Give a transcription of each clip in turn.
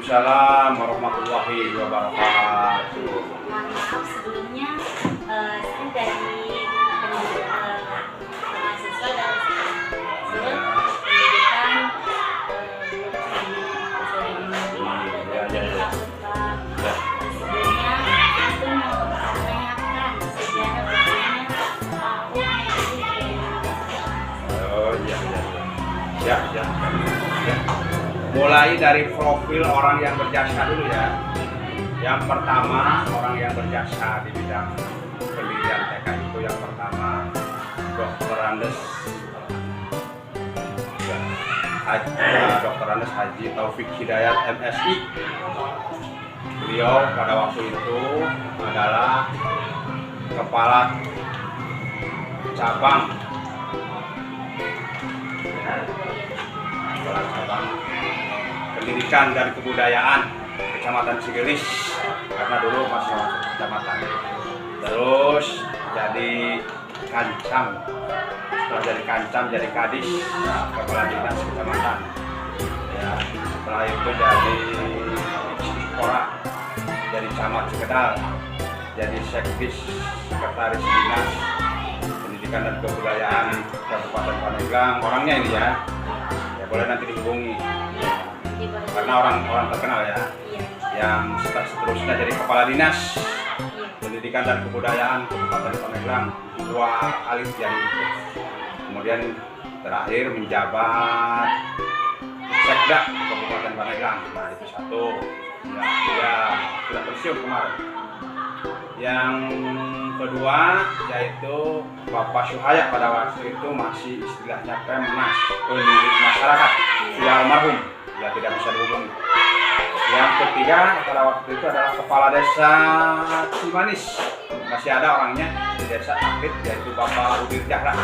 Waalaikumsalam warahmatullahi wabarakatuh. Mohon maaf sebelumnya, saya dari mahasiswa dari pendidikan sebelumnya itu mau menanyakan sejarah bagaimana tahun Oh iya. Mulai dari profil orang yang berjasa dulu ya. Yang pertama, orang yang berjasa di bidang pendidikan TK itu yang pertama Dr. Andes Haji Taufik Hidayat MSI. Beliau pada waktu itu adalah kepala cabang pendidikan dan kebudayaan Kecamatan Cigelis, karena dulu masih masuk kecamatan. Terus jadi kancam, setelah jadi kancam jadi kadis, kepala dinas kecamatan. Ya, setelah itu jadi Kora, jadi camat Sekedal, jadi sekdis, sekretaris dinas pendidikan dan kebudayaan Kabupaten Pandeglang. Orangnya ini ya boleh nanti dihubungi karena orang terkenal ya. Yang seterusnya jadi kepala dinas pendidikan dan kebudayaan Kabupaten Pandeglang 2 kali jadi itu. Kemudian terakhir menjabat sekda Kabupaten Pandeglang. Nah itu satu ya sudah pensiun kemarin. Yang kedua yaitu Bapak Syuhaya, pada waktu itu masih istilahnya Pemnas, pendidik masyarakat, sudah almarhum ya, tidak bisa dihubungi. Yang ketiga pada waktu itu adalah Kepala Desa Cimanis, masih ada orangnya di desa aktif, yaitu Bapak Udir Jahra.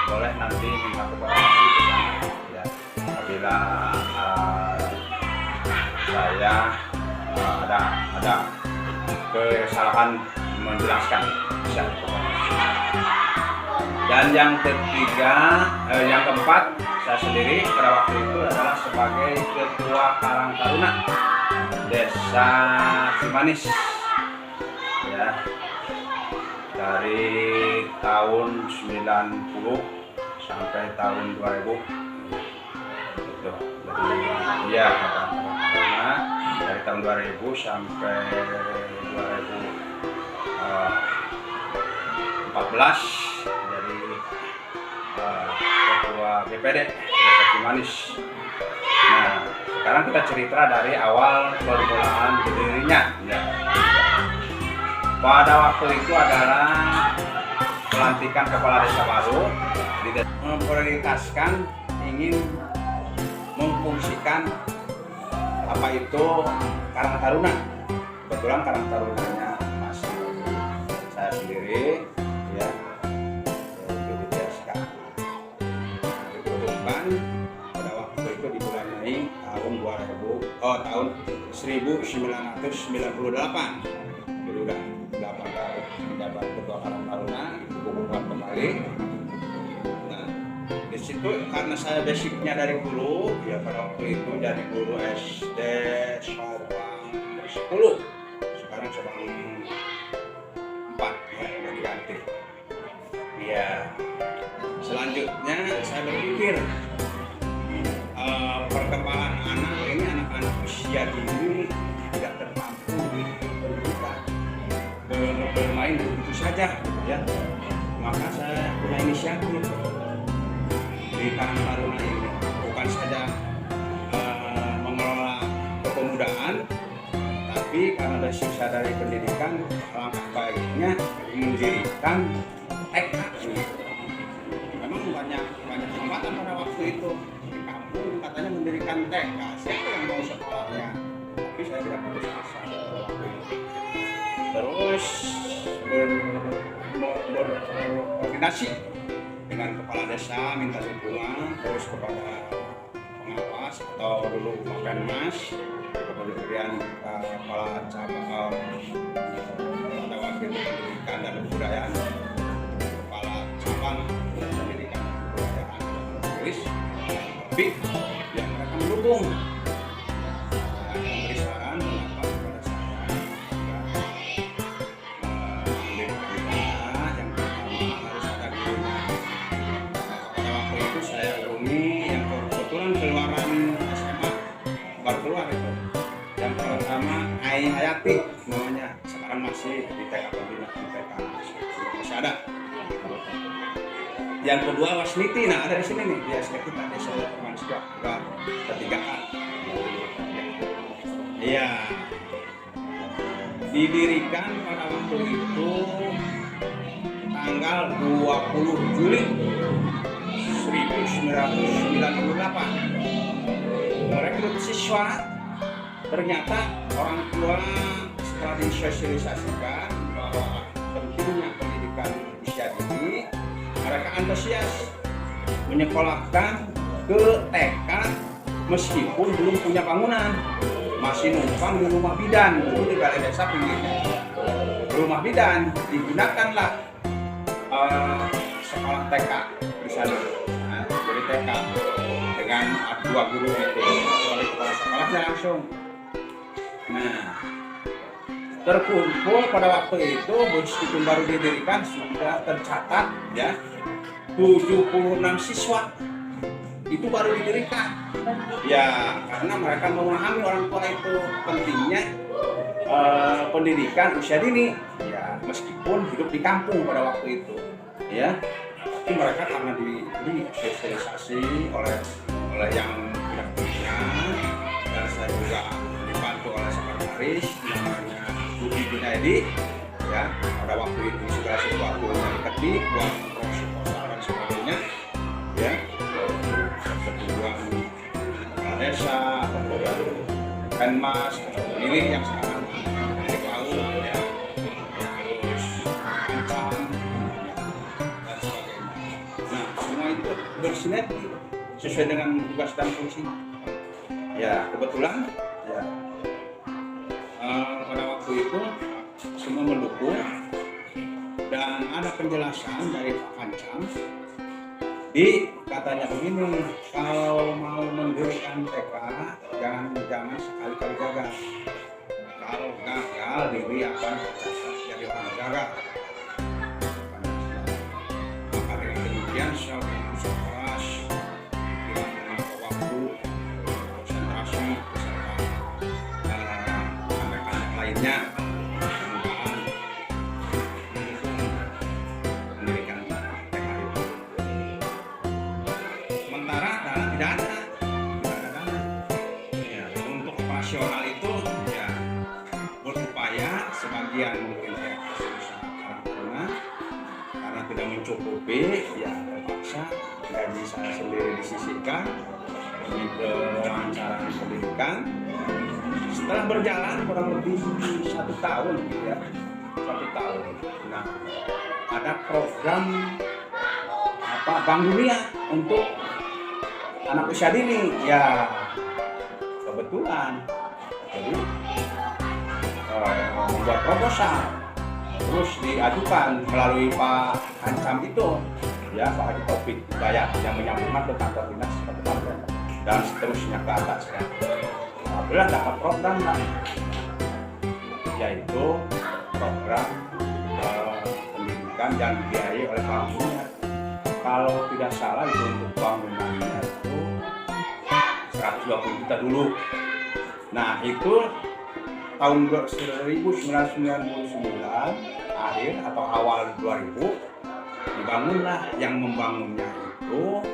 Boleh nanti minta koordinasi ke sana ya, apabila saya ada kesalahan menjelaskan bisa. Dan yang keempat, saya sendiri pada waktu itu adalah sebagai Ketua Karang Taruna Desa Cimanis ya, dari tahun 90 sampai tahun 2000 itu. Jadi ya karena dari tahun 2000 sampai 2014 jadi Ketua BPD Desa Cimanis. Nah, sekarang kita cerita dari awal permulaan berdirinya ya. Pada waktu itu adalah pelantikan kepala desa baru, memprioritaskan ingin memfungsikan apa itu Karang Taruna. Kebetulan Karang Tarunanya masih saya sendiri ya, itu di DSK. Diturunkan pada waktu itu di bulan Mei tahun 1998. Jadi udah 8 tahun menjabat Ketua Karang Taruna, dikukuhkan kembali. Nah, di situ karena saya basicnya dari guru ya, pada waktu itu jadi guru SD Sobang 10, sekarang Sobang 4 ya, udah diganti ya. Selanjutnya saya berpikir perkembangan anak ini, anak-anak usia dini tidak terpapar pendidikan, bermain begitu saja ya. Maka saya punya inisiatif di Karang Taruna ini, bukan saja mengelola kepemudaan, tapi karena basic saya dari pendidikan, langkah baiknya mendirikan TK. Memang banyak hambatan pada waktu itu di kampung, katanya mendirikan TK, siapa yang mau sekolahnya? Tapi saya tidak putus asa pada waktu itu. Terus berkoordinasi dengan kepala desa, minta dukungan, terus kepada pengawas atau dulu Pemnas, kemudian kepala cabang pada waktu itu pendidikan dan kebudayaan, kepala cabang pendidikan dan kebudayaan Inggris, tapi yang mereka mendukung masih di TK pembina di TK masih ada. Yang kedua Wasniti, nah ada di sini nih di SD kita desa Manusia ketiga kan. Iya. Didirikan pada waktu itu tanggal 20 Juli 1998. Merekrut siswa, ternyata orang tua setelah disosialisasikan bahwa pentingnya pendidikan usia dini, mereka antusias menyekolahkan ke TK meskipun belum punya bangunan, masih numpang di rumah bidan dulu di balai desa pinggirnya. Rumah bidan digunakanlah sekolah TK di sana. Nah, jadi TK dengan 2 guru itu oleh kepala sekolahnya langsung. Nah, terkumpul pada waktu itu meskipun baru didirikan sudah tercatat ya 76 siswa itu baru didirikan ya, karena mereka memahami orang tua itu pentingnya pendidikan usia dini ya, meskipun hidup di kampung pada waktu itu ya, tapi mereka karena diberi sosialisasi oleh yang tidak punya, dan saya juga dibantu oleh sekretaris namanya Budi Junaidi ya, pada waktu itu segala sesuatu yang diketik buat proses dan sebagainya ya, ketua desa, Penmas, pemilih yang sekarang dari laut ya, terus Ancam dan sebagainya. Nah, semua itu bersinergi sesuai dengan tugas dan fungsi. Ya, kebetulan ya pada waktu itu semua mendukung, dan ada penjelasan dari Pak Ancam. Katanya begini, kalau mau mendirikan TK jangan sekali-kali gagal. Kalau gagal diri akan tercatat jadi orang gagal. Maka dengan demikian saya berusaha keras dengan mengatur waktu, konsentrasi beserta anak-anak lainnya. Nasional itu ya berupaya sebagian mungkin ya karena tidak mencukupi ya, terpaksa gaji saya sendiri disisihkan demi kelancaran pendidikan. Setelah berjalan kurang lebih 1 tahun ya, 1 tahun. Nah, ada program Bank Dunia untuk anak usia dini ya, kebetulan jadi membuat proposal terus diajukan melalui Pak Ancam itu ya, Pak Haji Taufik Hidayat yang menyambungkan ke kantor dinas kabupaten dan seterusnya ke atas ya. Alhamdulillah dapat program lah, yaitu program pendidikan yang dibiayai oleh Bank Dunia. Kalau tidak salah itu untuk bangunannya itu 120 juta dulu. Nah, itu tahun 1999 akhir atau awal 2000 dibangunlah, yang membangunnya itu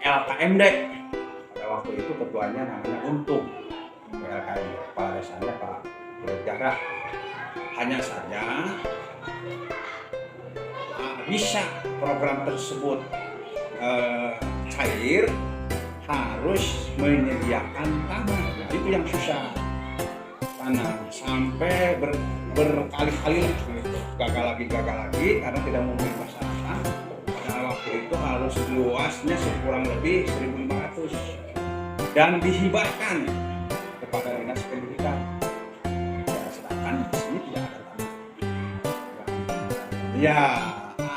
LKMD. Pada waktu itu ketuanya namanya Untung, LKMD, kepala desanya Pak Berjara. Hanya saja bisa program tersebut cair, harus menyediakan tanah. Nah, itu yang susah, tanah, sampai berkali-kali gagal lagi karena tidak mempunyai masyarakat. Pada waktu itu harus luasnya kurang lebih 1.500 dan dihibahkan kepada dinas pendidikan ya, sedangkan di sini tidak ada tanah ya.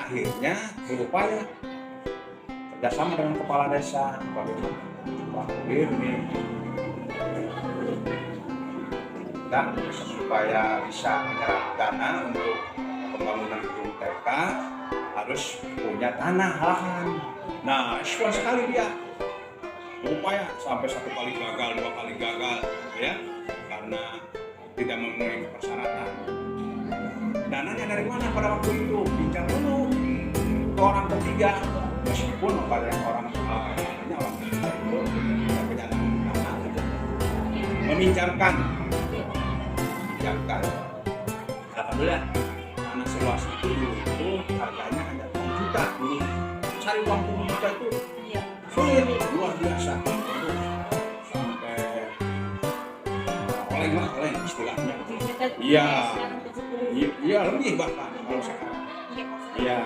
Akhirnya berupaya kerjasama dengan kepala desa, bagaimana Pak Kudir nih, dan supaya bisa menyerap dana untuk pembangunan gedung TK harus punya tanah lahan. Nah, respon sekali dia, berupaya sampai 1 kali gagal, 2 kali gagal ya, karena tidak memenuhi persyaratan. dananya dari mana pada waktu itu? Pinjam dulu ke orang ketiga, meskipun pada orang ketiga itu perjalanan dana gitu. Meminjamkan, alhamdulillah tanah seluas itu dulu itu harganya hanya 2 juta dulu. Cari uang 2 juta itu sulit, luar biasa. Sampai oleh istilahnya. Iya lebih bahkan kalau sekarang. Iya,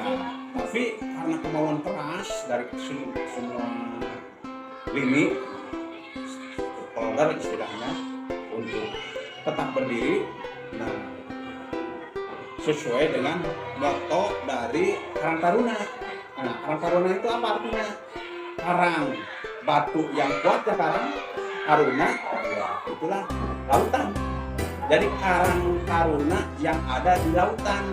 tapi karena kemauan keras dari semua lini stakeholder istilahnya untuk tetap berdiri, nah sesuai dengan motto dari Karang Taruna. Nah, Karang Taruna itu apa artinya? Karang batu yang kuat ya karang, Taruna itulah lautan. Jadi Karang Taruna yang ada di lautan,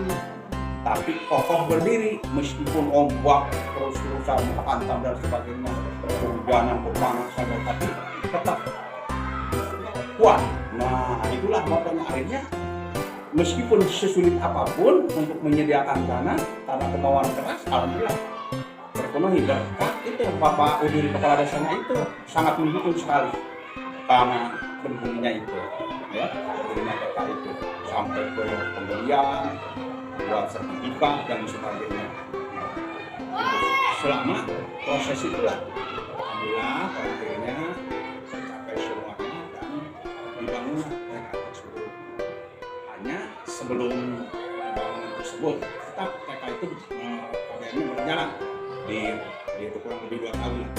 tapi kokoh berdiri meskipun ombak terus-terusan menghantam dan sebagainya, kehujanan, kepanasan, tapi tetap kuat. Nah, itulah makanya akhirnya meskipun sesulit apapun untuk menyediakan dana karena kemauan keras, alhamdulillah terpenuhi. Berkat itu Bapak Udin kepala desanya itu sangat mendukung sekali karena berdirinya itu, ya, berdirinya TK itu sampai ke pembelian, buat sertifikat dan sebagainya. Selama proses itulah, alhamdulillah pada akhirnya tercapai semuanya dan dibangun TK tersebut. Hanya sebelum pembangunan tersebut, tetap TK itu proyeknya berjalan di itu kurang lebih 2 tahun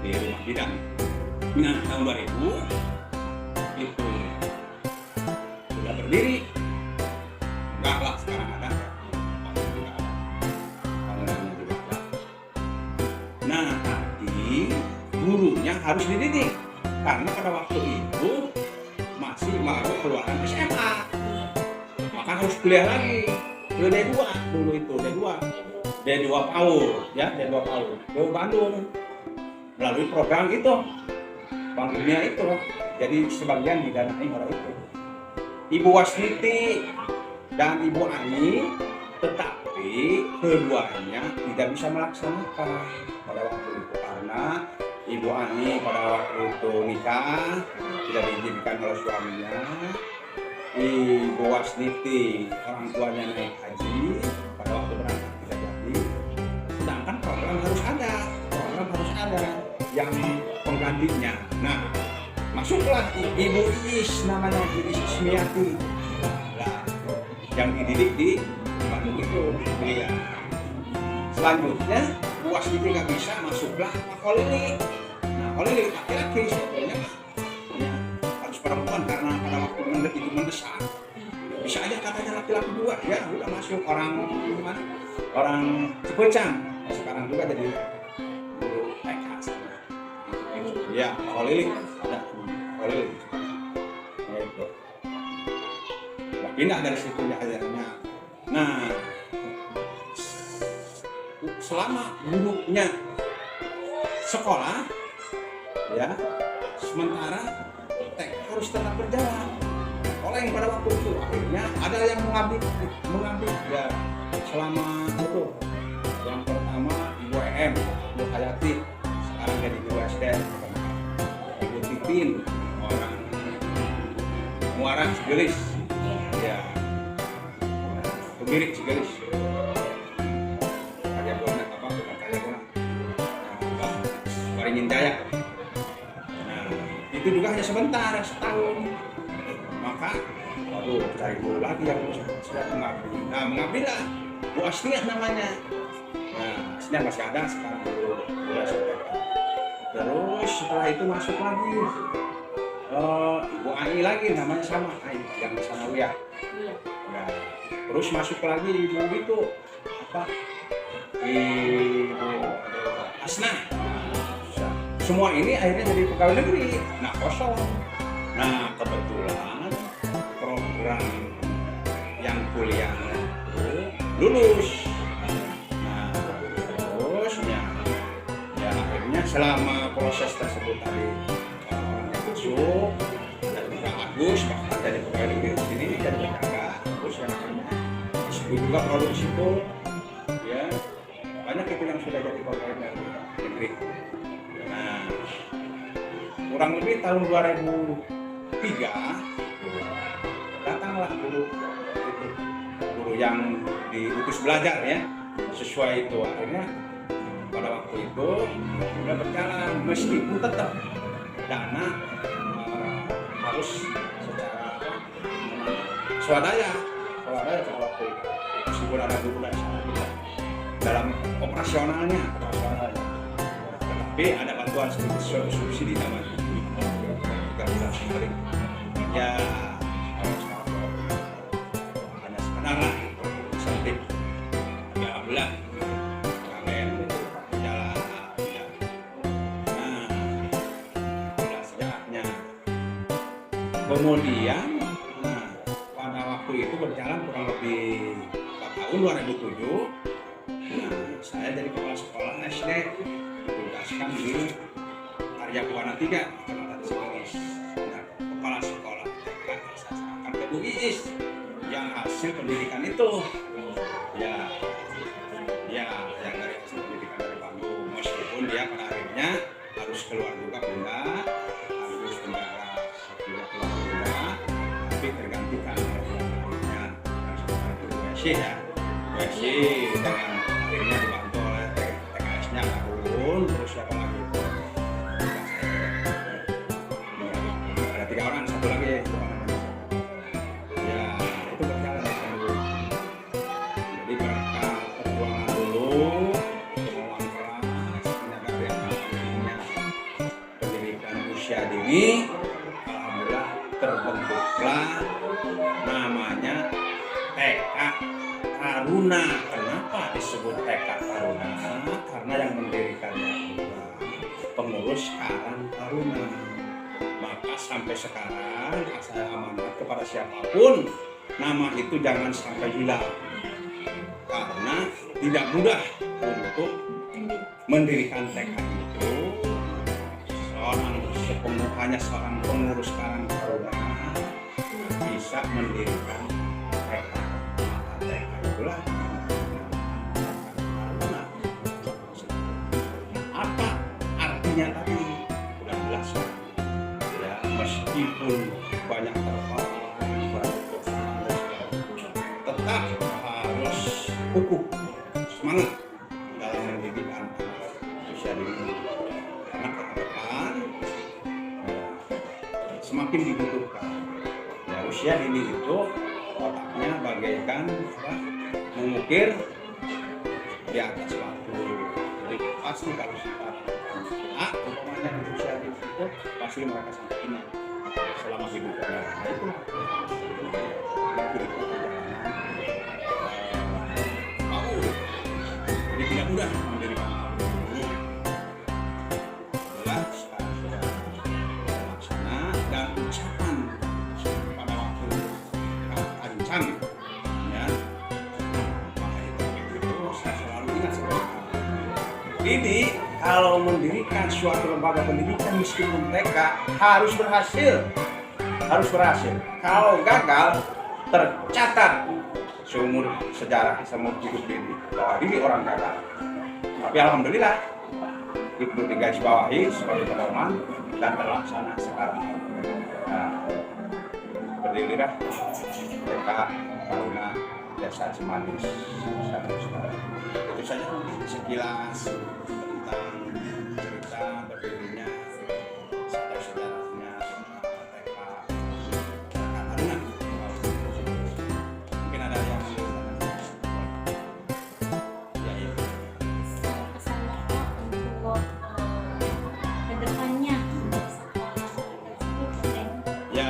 di rumah bidan. Nah, tahun 2000 itu sudah berdiri. Enggak lah, sekarang ada ya. Juga ada. Bangunannya juga ada. Nah, tapi gurunya harus dididik karena pada waktu itu masih baru keluaran SMA. Maka harus kuliah lagi. Kuliah D2 dulu itu, D2 PAUD, ya, D2 PAUD ke Bandung melalui program itu Bank Dunia itu. Jadi sebagian didanai pada itu Ibu Wasniti dan Ibu Ani, tetapi keduanya tidak bisa melaksanakan pada waktu itu karena Ibu Ani pada waktu itu nikah, tidak diizinkan oleh suaminya. Ibu Wasniti orang tuanya naik haji, pada waktu berangkat tidak jadi. Sedangkan program harus ada yang penggantinya. Nah, masuklah Ibu Iis, namanya Iis Ismiati. Nah, yang dididik di Bandung itu beliau. Selanjutnya Bu Wasniti nggak bisa, masuklah Pak Kolili. Nah, Kolili laki-laki sebetulnya ya, harus perempuan karena pada waktu itu mendesak. Bisa aja katanya laki-laki juga, ya udah masuk orang mana? Orang Cipecang. Nah, sekarang juga jadi guru TK. Ya, Pak Kolili ada Kolili. Ya, itu. Pindah dari situ ya akhirnya. Nah, selama gurunya sekolah, ya, sementara TK harus tetap berjalan. Oleh yang pada waktu itu akhirnya ada yang mengabdi ya selama itu. Yang pertama Ibu EM, Ibu Hayati, sekarang jadi Ibu SDM. Ibu Titin, orang Muara Cigelis, ya, pemilik Cigelis. Karya Buana apa? Bukan Karya Buana. Waringin Jaya. Nah, itu juga hanya sebentar, setahun. Maka, waduh, cari guru lagi yang sudah mengabdi. Nah, mengabdilah Bu Asniah namanya. Nah, Asniah masih ada sekarang guru STK. Terus setelah itu masuk lagi Ibu Ani lagi, namanya sama, yang di Sanawiyah. Nah, terus masuk lagi Ibu itu apa? Ibu Asna. Semua ini akhirnya jadi pegawai negeri. Nah, kosong. Nah, kebetulan program yang kuliah itu lulus. Nah, terus ya akhirnya selama proses tersebut tadi orangnya masuk dan juga bagus, bahkan jadi pegawai negeri di sini jadi penjaga. Terus yang akhirnya juga produk situ ya, banyak itu yang sudah jadi pegawai negeri. Nah, kurang lebih tahun 2003 datanglah guru yang diutus belajar ya, sesuai itu. Akhirnya pada waktu itu sudah berjalan, meskipun tetap dana harus secara swadaya pada waktu itu, meskipun ada guru dan dalam operasionalnya, tapi ada bantuan seperti subsidi namanya 3 bulan sekali ya, hanya sekedar lah insentif. Ya alhamdulillah kalian jalan ya. Nah, itulah sejarahnya. Kemudian pada waktu itu berjalan kurang lebih tahun 2007. Saya dari kepala sekolah SD ditugaskan di Karya Buana 3, Kecamatan Cigelis. Nah, kepala sekolah TK saya serahkan ke Bu Iis yang hasil pendidikan itu ya yang dari hasil pendidikan dari Bandung, meskipun dia pada akhirnya harus keluar juga Bunda, harus menjaga juga keluar Bunda, tapi tergantikan akhirnya Wesi ya, Wesi dengan akhirnya dibantu oleh TKS-nya Kabun, terus siapa lagi? Ada 3 orang, satu lagi ya, itu berjalan dulu. Jadi mereka perjuangan dulu, pengelolaan kelas, menjaga pendidikan usia dini. Alhamdulillah terbentuklah namanya TK Taruna. Kenapa disebut TK Taruna? Karena yang mendirikannya adalah pengurus Karang Taruna. Maka sampai sekarang saya amanat kepada siapapun, nama itu jangan sampai hilang, karena tidak mudah untuk mendirikan TK itu. Hanya seorang pengurus Karang Taruna bisa mendirikan TK. TK itulah apa artinya tadi sudah jelas ya, meskipun banyak tetap harus kukuh semangat dalam mendidik anak usia dini, karena ke depan semakin dibutuhkan ya. Usia dini itu otaknya bagaikan mengukir di atas batu, jadi pasti kalau sifat umpamanya di usia dini itu pasti mereka sampai ingat selama hidupnya. Nah itu mau jadi tidak mudah mendirikan jelas sudah laksana dan ucapan pada waktu ancam ya, maka itu saya selalu ingat seperti ini. Kalau mendirikan suatu lembaga pendidikan meskipun TK harus berhasil. Kalau gagal tercatat seumur sejarah seumur hidup ini bahwa ini orang gagal. Tapi alhamdulillah itu digarisbawahi sebagai pedoman dan terlaksana sekarang. Nah, berdirilah TK Taruna Desa Cimanis. Itu saja sekilas tentang cerita berdirinya atau sejarahnya TK Taruna. Mungkin ada yang ya. Pesannya untuk kedepannya untuk sekolah Ya,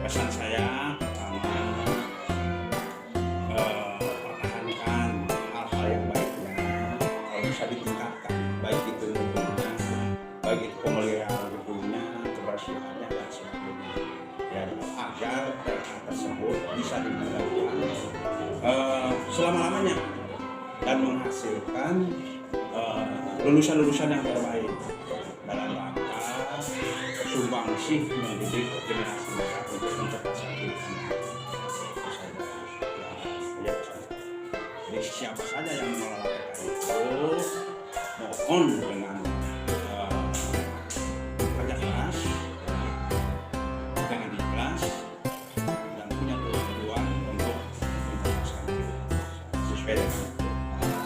pesan saya pertama, pertahankan hal-hal yang baiknya, kalau bisa ditingkatkan, baik itu mutunya, baik itu pemeliharaan bukunya, kebersihannya dan sebagainya, ya, agar TK tersebut bisa dikembangkan selama-lamanya dan menghasilkan lulusan-lulusan yang terbaik dalam rangka sumbangsih mendidik generasi muda untuk mencerdaskan diri. Jadi siapa saja yang mengelola PK itu mohon dengan kerja keras, dengan ikhlas, dan punya tujuan untuk menjelaskan sesuai dengan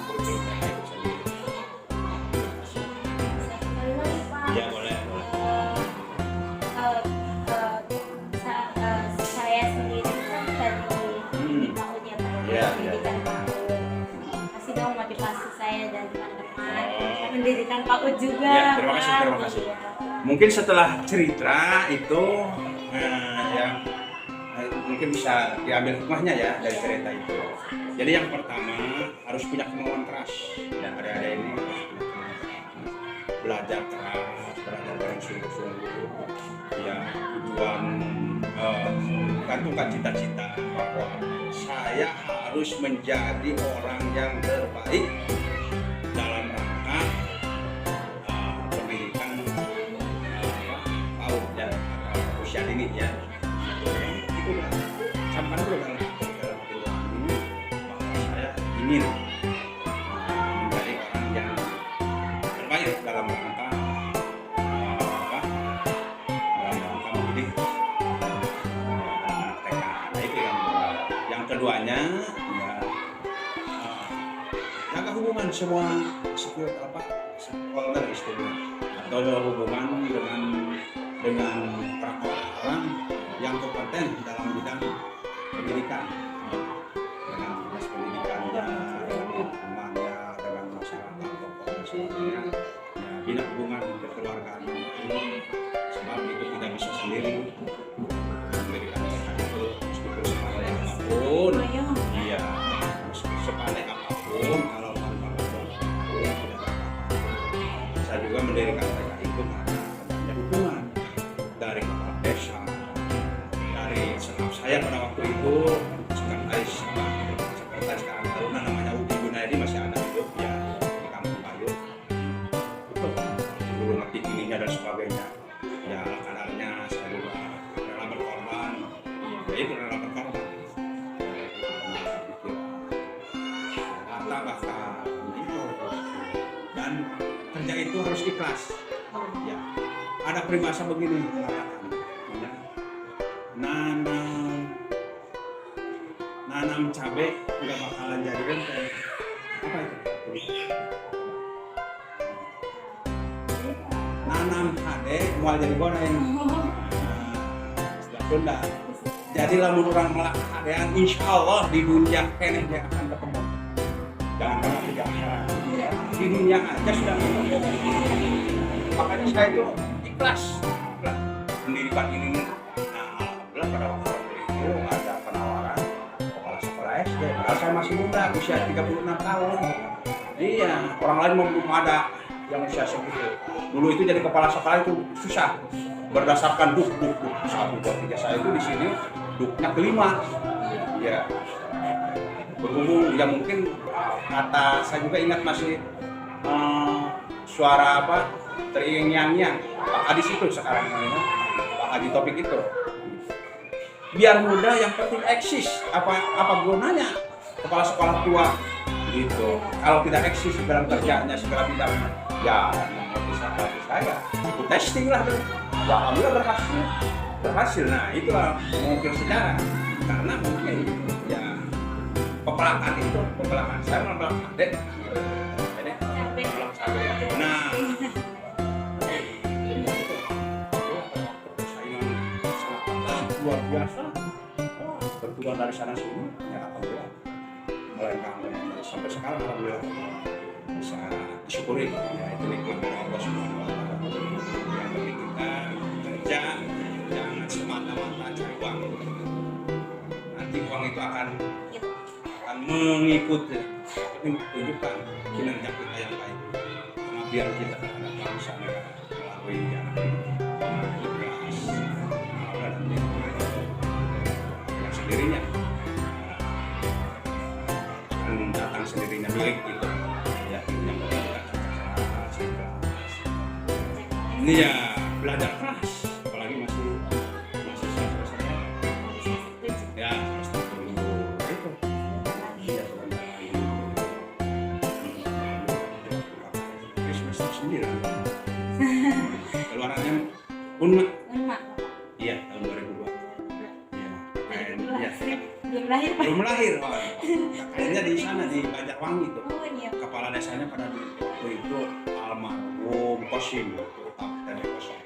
kurikulum PK itu sendiri. Sekali lagi, Pak. Ya boleh. Saya sendiri kan dari PAUD ya, Pak. Iya, Pendidikan PAUD. Kasih dong motivasi saya dan teman-teman mendirikan PAUD juga. Ya, terima kasih, Pak. terima kasih. Iya. Mungkin setelah cerita itu mungkin bisa diambil hikmahnya ya dari cerita itu. Jadi yang pertama harus punya kemauan keras, dan ada ini harus punya kemauan keras. Belajar keras, belajar dengan sungguh-sungguh. Ya, tujuan gantungkan cita-cita bahwa saya harus menjadi orang yang terbaik dalam rangka pendidikan PAUD ya, atau usia dini ya. Itu lah, camkan dulu dalam hati ini bahwa saya ingin menjadi orang yang terbaik dalam rangka mendidik anak TK. Nah, itu yang keduanya ya, jaga hubungan semua stakeholder istilahnya, atau hubungan dengan orang-orang yang kompeten dalam bidang pendidikan, dengan dinas pendidikannya, dengan lingkungannya, dengan masyarakat, tokoh dan sebagainya. Ya, bina hubungan kekeluargaan itu, sebab itu tidak bisa sendiri. Pendidikan itu meskipun sepandai apapun, iya, sepandai apapun, kalau tanpa tidak apa-apa. Saya juga mendirikan mereka itu karena adanya dukungan dari kepala desa, dari staf saya pada waktu itu, sekretaris Karang Taruna namanya Uti Gunayadi, masih ada hidup ya di Kampung Kayu. Itu dulu ngerti ininya dan sebagainya. Ya kadarnya saya juga rela berkorban. Ya itu rela berkorban. Kata bahkan itu, dan kerja itu harus ikhlas. Ya, ada peribahasa begini mengatakan, ya, nanam cabai nggak bakalan jadi rempah. Apa itu? Nanam hade mual jadi goreng. Istilah Sunda. Jadi lamun orang melak hadean, insya Allah di dunia kene dia akan ketemu. Jangan karena tidak di dunia aja sudah ketemu. Makanya saya itu ikhlas mendirikan ini. Nah, alhamdulillah pada waktu itu ada penawaran kepala sekolah SD. Padahal saya masih muda, usia 36 tahun. Iya, orang lain belum ada yang usia segitu. Dulu itu jadi kepala sekolah itu susah. Berdasarkan duk 1, 2, 3. Saya itu di sini duknya kelima. Ya, berhubung ya mungkin kata saya juga ingat masih suara apa teringyang-yang Pak Adis itu sekarang namanya Pak Haji Topik itu. Biar muda yang penting eksis, apa gunanya kepala sekolah tua gitu. Kalau tidak eksis dalam kerjanya segala bidang, ya memotivasi saya ikut testing lah tuh. Ya, alhamdulillah berhasil. Nah itulah mungkin sejarah, karena mungkin ya pepelakan saya mempelak adek. Nah luar biasa, berkurang dari sana sini, ya alhamdulillah. Mulai sampai sekarang alhamdulillah bisa disyukuri. Ya itu nikmat dari Allah Subhanahu Wa Taala. Yang penting kita kerja, jangan semata-mata cari uang. Nanti uang itu akan mengikuti, menunjukkan kinerja kita yang baik, pengabdian kita terhadap bangsa negara melalui jalan ikhlas, dan yang sendirinya akan datang sendirinya milik itu. Ya, yang ini ya belajar keras, apalagi masih selesai ya itu. Iya, sebentar lagi. 2009. Kalau anaknya Unma. Unma. Iya, tahun 2002. Iya. Iya. Belum lahir Pak. Belum lahir, Pak. Kayaknya di sana di Banjarwangi tuh. Oh iya. Kepala desanya pada waktu itu almarhum Kosim, dan Kosim.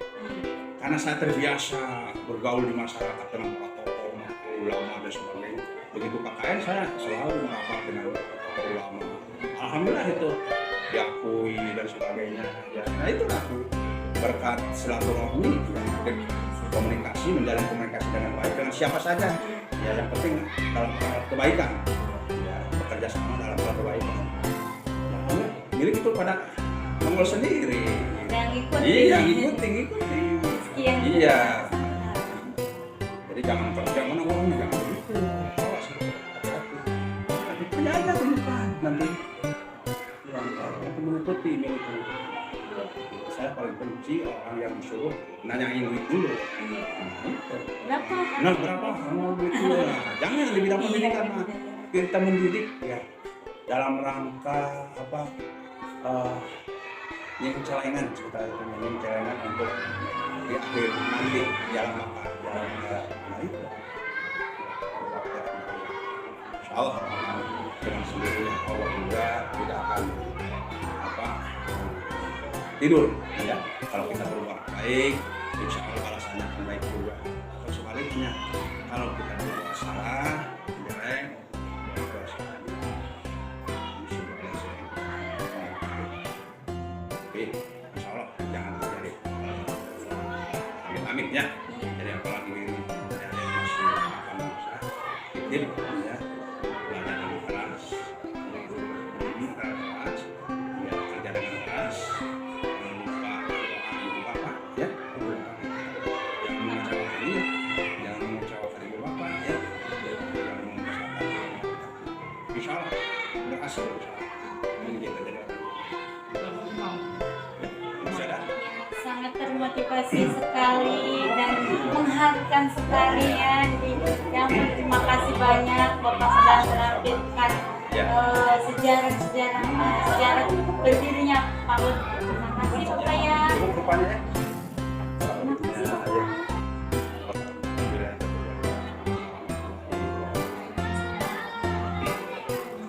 Karena saya terbiasa bergaul di masyarakat dengan para tokoh, ulama dan sebagainya. Begitu KKN saya selalu merapat dengan ulama. Alhamdulillah itu diakui dan sebagainya. Ya, nah itu aku berkat silaturahmi, komunikasi, menjalin komunikasi dengan baik dengan siapa saja. Ya yang penting dalam hal kebaikan. Ya bekerja sama dalam hal kebaikan. Ya, milik itu pada Mongol sendiri. Yang ikuti. Iya, ngikutin. Iya. Jadi jangan kerja mana orangnya, jangan begitu. Awas, hati-hati. Nanti punya aja tunjukkan nanti. Yang mengikuti itu. Saya paling benci orang yang disuruh nanyain duit dulu. Berapa? Nah berapa? Mau duit dulu. Nah, jangan lebih dapat ini karena kita mendidik ya dalam rangka apa? Yang celengan kita itu yang celengan untuk di akhir nanti jalan makan jalan nah itu insyaallah dengan sendirinya Allah juga tidak akan apa tidur ya kalau kita berbuat baik insyaallah balasannya akan baik juga atau sebaliknya kalau kita berbuat salah jelek insya Allah jangan terjadi amit ya jadi apalagi ini ada yang masih akan berusaha bikin ya belajar dengan keras ya kerja dengan keras jangan lupa doa ibu bapak ya jangan mengecewakan dia jangan mengecewakan ibu bapak ya jangan membesarkan insya Allah berhasil ini kita jadi sangat termotivasi sekali dan mengharukan sekali ya. Jadi yang terima kasih banyak Bapak sudah menampilkan sejarah berdirinya PAUD. Terima kasih Bapak ya. Cukup rupanya ya.